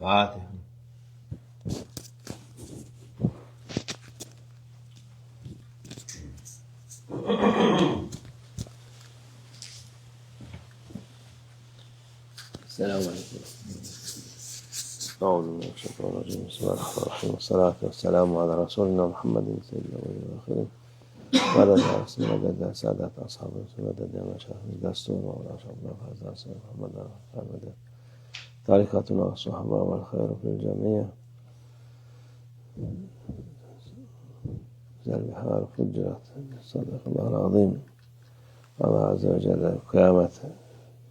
Fatiha. Selamun Aleyküm. أعوذ بالله من الشيطان الرجيم بسم الله الرحمن الرحيم والصلاة والسلام على رسولنا محمد سيد الأولين والآخرين وعلى آله وصحبه مدد سادات أصحاب رسول مدد يا مشايخ دستور وعلى أشرفنا فهذا سيد محمد مدد طريقتنا الصحبة والخير في الجميع ذا البحار فجرت صدق الله العظيم الله عز وجل kıyamet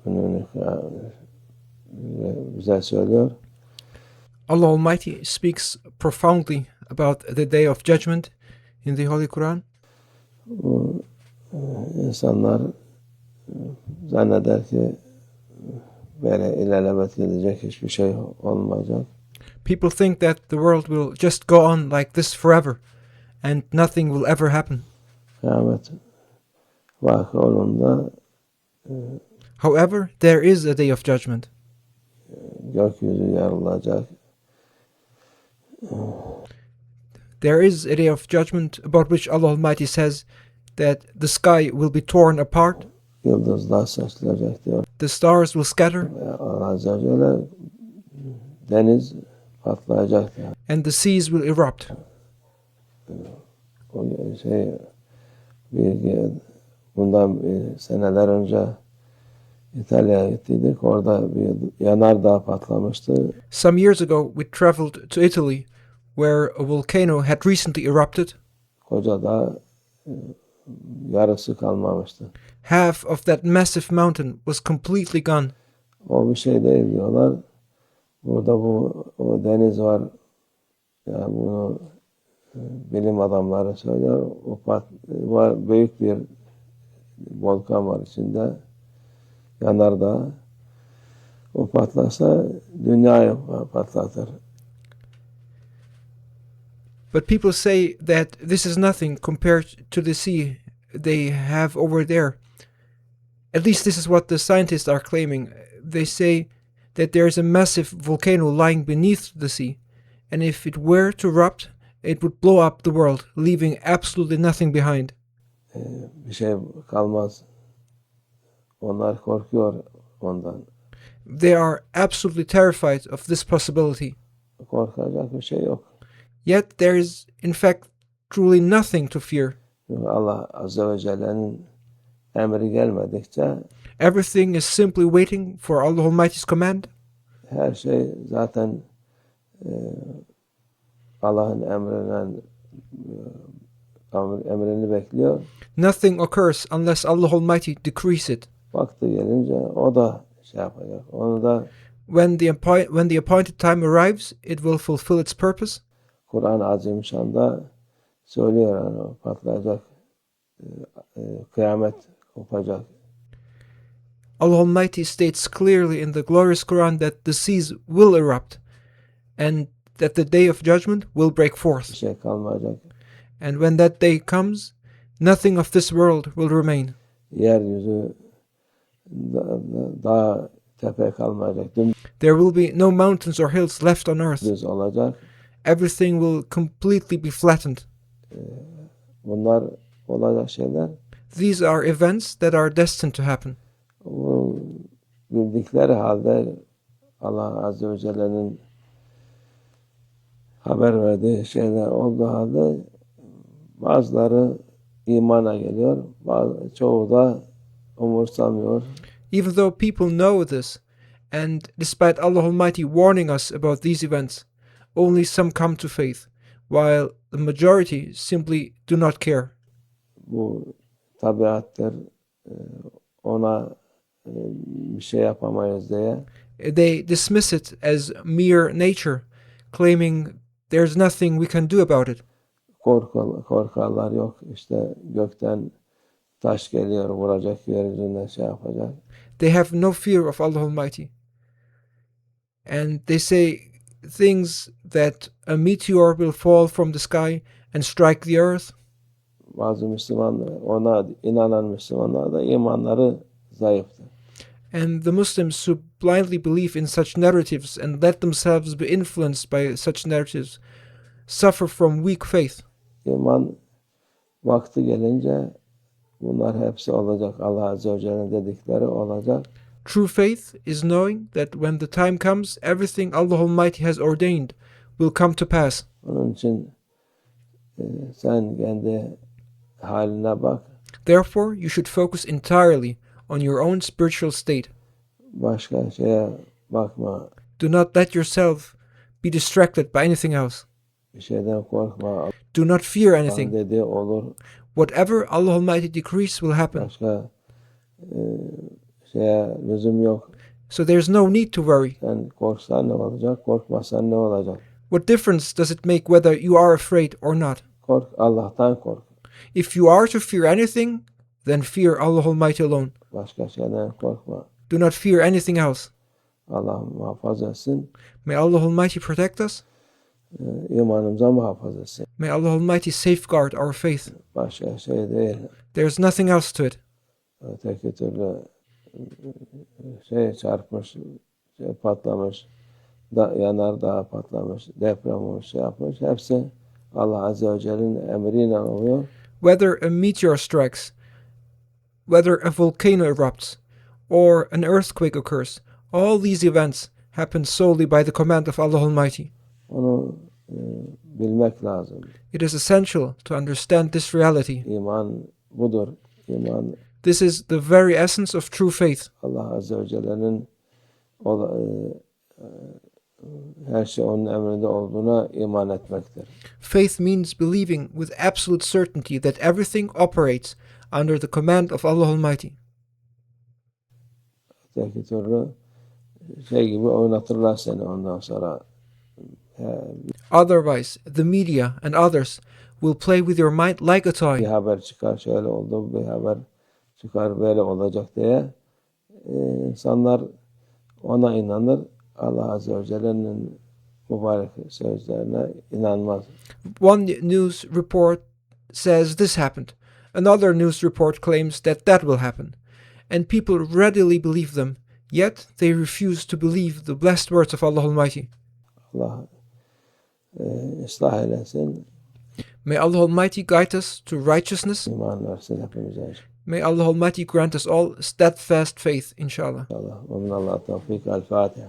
gününü bize söylüyor. Allah Almighty speaks profoundly about the day of judgment in the Holy Quran. Bu insanlar zanneder ki böyle ilelebet gidecek hiçbir şey olmayacak. People think that the world will just go on like this forever and nothing will ever happen. Kıyamet vakı olunda However, there is a day of judgment. gökyüzü yarılacak. There is a day of judgment about which Allah Almighty says that the sky will be torn apart, Yıldızlar saçılacak diyor. the stars will scatter, Allah Azze ve Celle deniz patlayacak diyor. and the seas will erupt. O bundan seneler önce İtalya'ya gittiydik. Orada bir yanardağ patlamıştı. Some years ago, we traveled to Italy, where a volcano had recently erupted. Koca dağ yarısı kalmamıştı. Half of that massive mountain was completely gone. O bir şey değil diyorlar. Burada o deniz var. Yani bunu bilim adamları söylüyor. Var büyük bir volkan var içinde. Yanardağ. O patlarsa dünyayı patlatır. But people say that this is nothing compared to the sea they have over there. At least this is what the scientists are claiming. They say that there is a massive volcano lying beneath the sea, and if it were to erupt, it would blow up the world, leaving absolutely nothing behind. Bir şey kalmaz. Onlar korkuyor ondan. They are absolutely terrified of this possibility. Korkacak bir şey yok. Yet there is, in fact, truly nothing to fear. Çünkü Allah Azze ve Celle'nin emri gelmedikçe Everything is simply waiting for Allah Almighty's command. her şey zaten Allah'ın emrini bekliyor. Nothing occurs unless Allah Almighty decrees it. Vakti gelince o da şey yapacak. Onu da When the appointed time arrives, it will fulfill its purpose. Kur'an-ı Azimüşşan'da söylüyor yani patlayacak, kıyamet kopacak. Allah Almighty states clearly in the glorious Quran that the seas will erupt and that the day of judgment will break Bir forth. şey kalmayacak. And when that day comes, nothing of this world will remain. Yeryüzü dağ tepe kalmayacak. There will be no mountains or hills left on earth. Dümdüz olacak. Everything will completely be flattened. Bunlar olacak şeyler. These are events that are destined to happen. Bu bildikleri halde Allah Azze ve Celle'nin haber verdiği şeyler olduğu halde bazıları imana geliyor, çoğu da umursamıyor. Even though people know this, and despite Allah Almighty warning us about these events, only some come to faith, while the majority simply do not care. Bu tabiattır, ona bir şey yapamayız diye. They dismiss it as mere nature, claiming there's nothing we can do about it. Korkarlar yok. İşte gökten taş geliyor, vuracak, yeryüzünde şey yapacak. They have no fear of Allah Almighty. And they say things that a meteor will fall from the sky and strike the earth. Bazı Müslümanlar, ona inanan Müslümanlar da imanları zayıftır. And the Muslims who blindly believe in such narratives and let themselves be influenced by such narratives suffer from weak faith. İman vakti gelince bunlar hepsi olacak. Allah Azze ve Celle'nin dedikleri olacak. True faith is knowing that when the time comes, everything Allah Almighty has ordained will come to pass. Onun için sen kendi haline bak. Therefore, you should focus entirely on your own spiritual state. Başka şeye bakma. Do not let yourself be distracted by anything else. Bir şeyden korkma. Do not fear Allah anything. dediği olur. Whatever Allah Almighty decrees will happen. Başka şeye lüzum yok. So there's no need to worry. Sen korksan ne olacak? Korkmasan ne olacak? What difference does it make whether you are afraid or not? Kork, Allah'tan kork. If you are to fear anything, then fear Allah Almighty alone. Başka şeyden korkma. Do not fear anything else. Allah muhafaza etsin. May Allah Almighty protect us. İmanımıza muhafaza etsin. May Allah Almighty safeguard our faith. Başka şey değil. There's nothing else to it. Öteki türlü çarpmış, patlamış, yanardağ patlamış, deprem olmuş, yapmış. Hepsi Allah Azze ve Celle'nin emriyle oluyor. Whether a meteor strikes, whether a volcano erupts, or an earthquake occurs, all these events happen solely by the command of Allah Almighty. Onu bilmek lazım. It is essential to understand this reality. İman budur. İman This is the very essence of true faith. Allah Azze ve Celle'nin her şey onun emrinde olduğuna iman etmektir. Faith means believing with absolute certainty that everything operates under the command of Allah Almighty. Öteki türlü gibi oynatırlar seni ondan sonra. Otherwise, the media and others will play with your mind like a Bir toy. haber çıkar şöyle oldu, bir haber çıkar böyle olacak diye insanlar ona inanır. Allah Azze ve Celle'nin mübarek sözlerine inanmaz. One news report says this happened. Another news report claims that that will happen. And people readily believe them, yet they refuse to believe the blessed words of Allah Almighty. Allah ıslah eylesin, May Allah Almighty guide us to righteousness. iman versin hepimize May Allah Almighty grant us all steadfast faith, inshallah. inşallah. Ve minallah tevfik. El Fatiha.